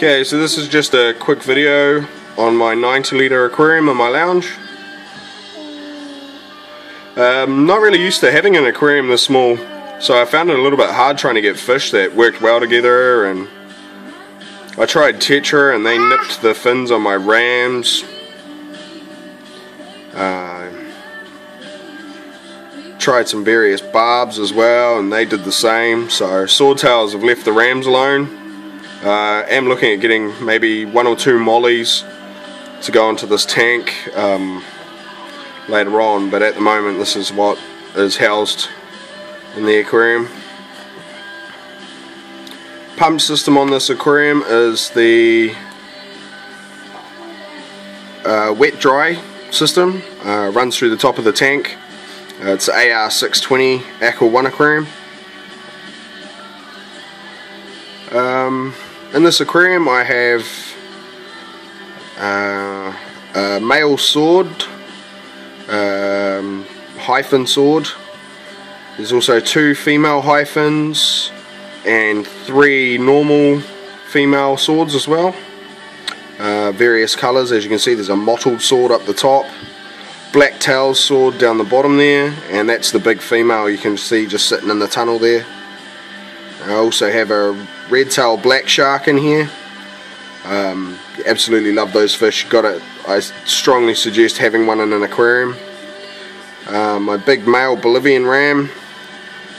Okay, so this is just a quick video on my 90-litre aquarium in my lounge. Not really used to having an aquarium this small, so I found it a little bit hard trying to get fish that worked well together, and I tried Tetra and they nipped the fins on my rams. Tried some various barbs as well and they did the same, so swordtails have left the rams alone. Am looking at getting maybe 1 or 2 mollies to go into this tank later on, but at the moment this is what is housed in the aquarium. Pump system on this aquarium is the wet dry system, runs through the top of the tank. It's AR620 Aqua 1 aquarium. In this aquarium I have a male sword, hyphen sword. There's also 2 female hyphens and 3 normal female swords as well. Various colours. As you can see, there's a mottled sword up the top, black tail sword down the bottom there, and that's the big female you can see just sitting in the tunnel there. I also have a red tail black shark in here. Absolutely love those fish. I strongly suggest having one in an aquarium. My big male Bolivian ram,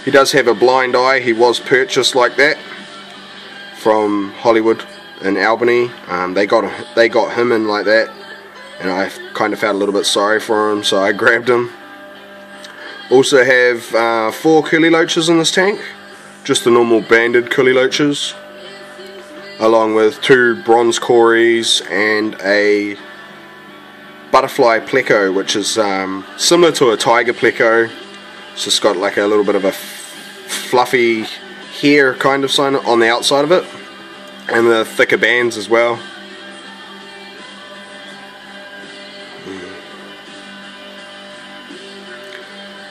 he does have a blind eye. He was purchased like that from Hollywood in Albany. They got him in like that, and I kind of felt a little bit sorry for him, so I grabbed him. Also have 4 curly loaches in this tank, just the normal banded curly loaches, along with 2 bronze cories and a butterfly pleco, which is similar to a tiger pleco. It's just got like a little bit of a fluffy hair kind of sign on the outside of it, and the thicker bands as well.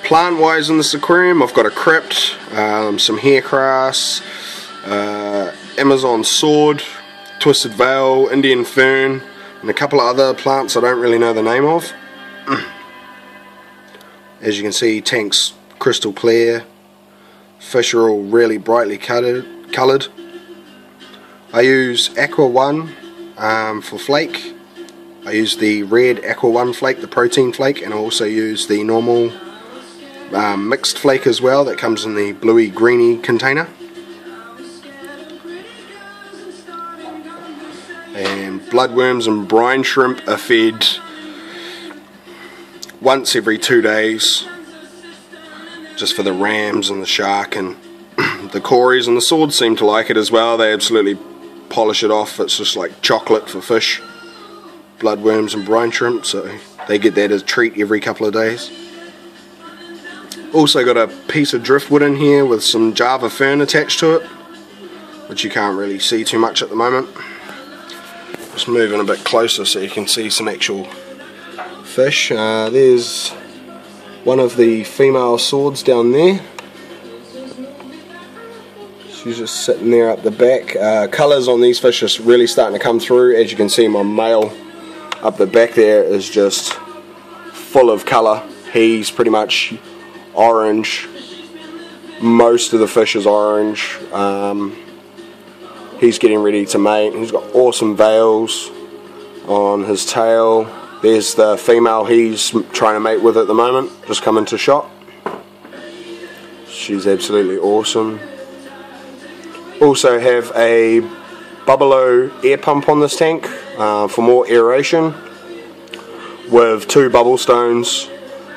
Plant wise in this aquarium, I've got a crypt, some hair grass, Amazon sword, twisted veil, Indian fern, and a couple of other plants I don't really know the name of. As you can see, tank's crystal clear. Fish are all really brightly coloured. I use Aqua 1 for flake. I use the red Aqua 1 flake, the protein flake, and I also use the normal mixed flake as well that comes in the bluey greeny container. And bloodworms and brine shrimp are fed once every 2 days, just for the rams and the shark, and the cories and the swords seem to like it as well. They absolutely polish it off. It's just like chocolate for fish, bloodworms and brine shrimp, so they get that as a treat every couple of days. Also got a piece of driftwood in here with some Java fern attached to it, which you can't really see too much at the moment. Just moving a bit closer so you can see some actual fish. There's one of the female swords down there. She's just sitting there up the back. Colours on these fish are really starting to come through. As you can see, my male up the back there is just full of colour. He's pretty much orange. Most of the fish is orange. He's getting ready to mate. He's got awesome veils on his tail. There's the female he's trying to mate with at the moment, just come into shot. She's absolutely awesome. Also have a Bubble-O air pump on this tank for more aeration, with 2 bubble stones,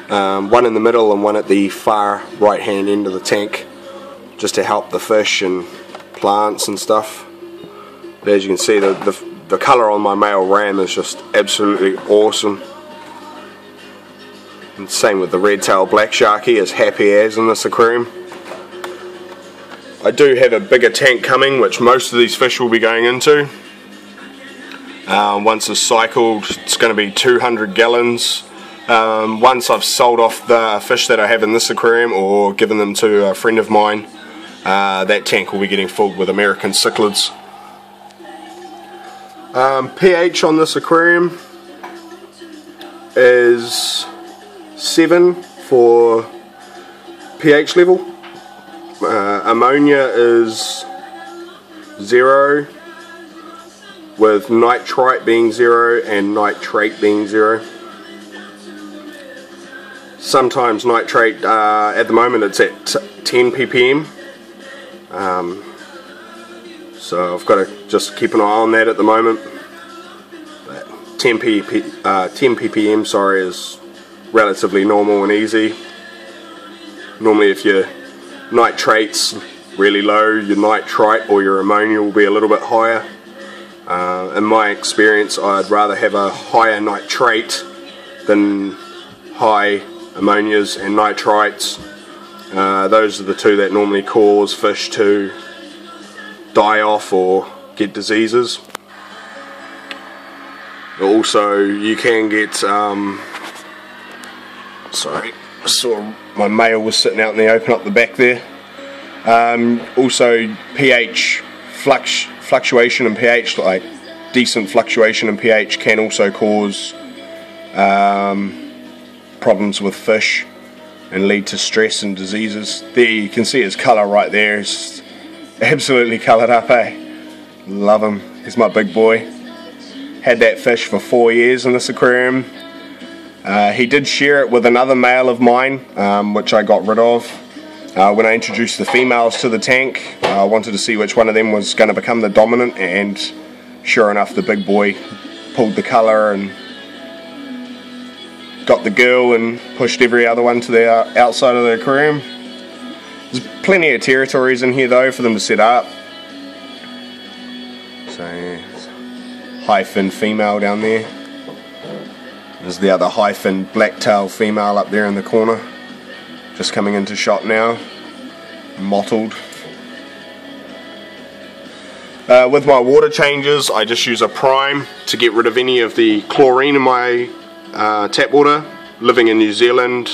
one in the middle and one at the far right hand end of the tank, just to help the fish and plants and stuff. But as you can see, the colour on my male ram is just absolutely awesome. And same with the red tail black sharky, as happy as in this aquarium. I do have a bigger tank coming, which most of these fish will be going into. Once it's cycled, it's going to be 200 gallons. Once I've sold off the fish that I have in this aquarium or given them to a friend of mine, that tank will be getting filled with American cichlids. pH on this aquarium is 7 for pH level. Ammonia is 0, with nitrite being 0 and nitrate being 0. Sometimes nitrate, at the moment it's at 10 ppm, so I've got to just keep an eye on that at the moment. But 10 ppm, sorry, is relatively normal and easy. Normally if your nitrate's really low, your nitrite or your ammonia will be a little bit higher. In my experience, I'd rather have a higher nitrate than high ammonias and nitrites. Those are the two that normally cause fish to die off or get diseases. Also, you can get sorry, I saw my male was sitting out in the open up the back there. Also pH fluctuation in pH, like decent fluctuation in pH, can also cause problems with fish and lead to stress and diseases. There you can see his colour right there. It's absolutely coloured up, eh? Love him. He's my big boy. Had that fish for 4 years in this aquarium. He did share it with another male of mine, which I got rid of. When I introduced the females to the tank, I wanted to see which one of them was going to become the dominant, and sure enough, the big boy pulled the colour and got the girl and pushed every other one to the outside of the aquarium. There's plenty of territories in here though for them to set up. So, high fin female down there. There's the other high fin blacktail female up there in the corner. Just coming into shot now. Mottled. With my water changes, I just use a prime to get rid of any of the chlorine in my tap water. Living in New Zealand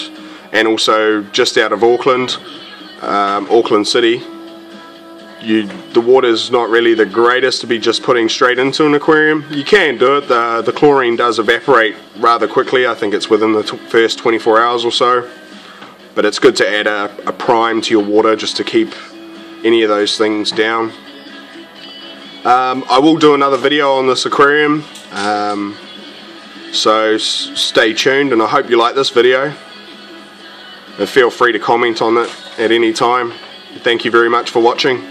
and also just out of Auckland, Auckland City, the water's not really the greatest to be just putting straight into an aquarium. You can do it, the chlorine does evaporate rather quickly. I think it's within the first 24 hours or so, but it's good to add a prime to your water just to keep any of those things down. I will do another video on this aquarium, so stay tuned, and I hope you like this video, and feel free to comment on it at any time. Thank you very much for watching.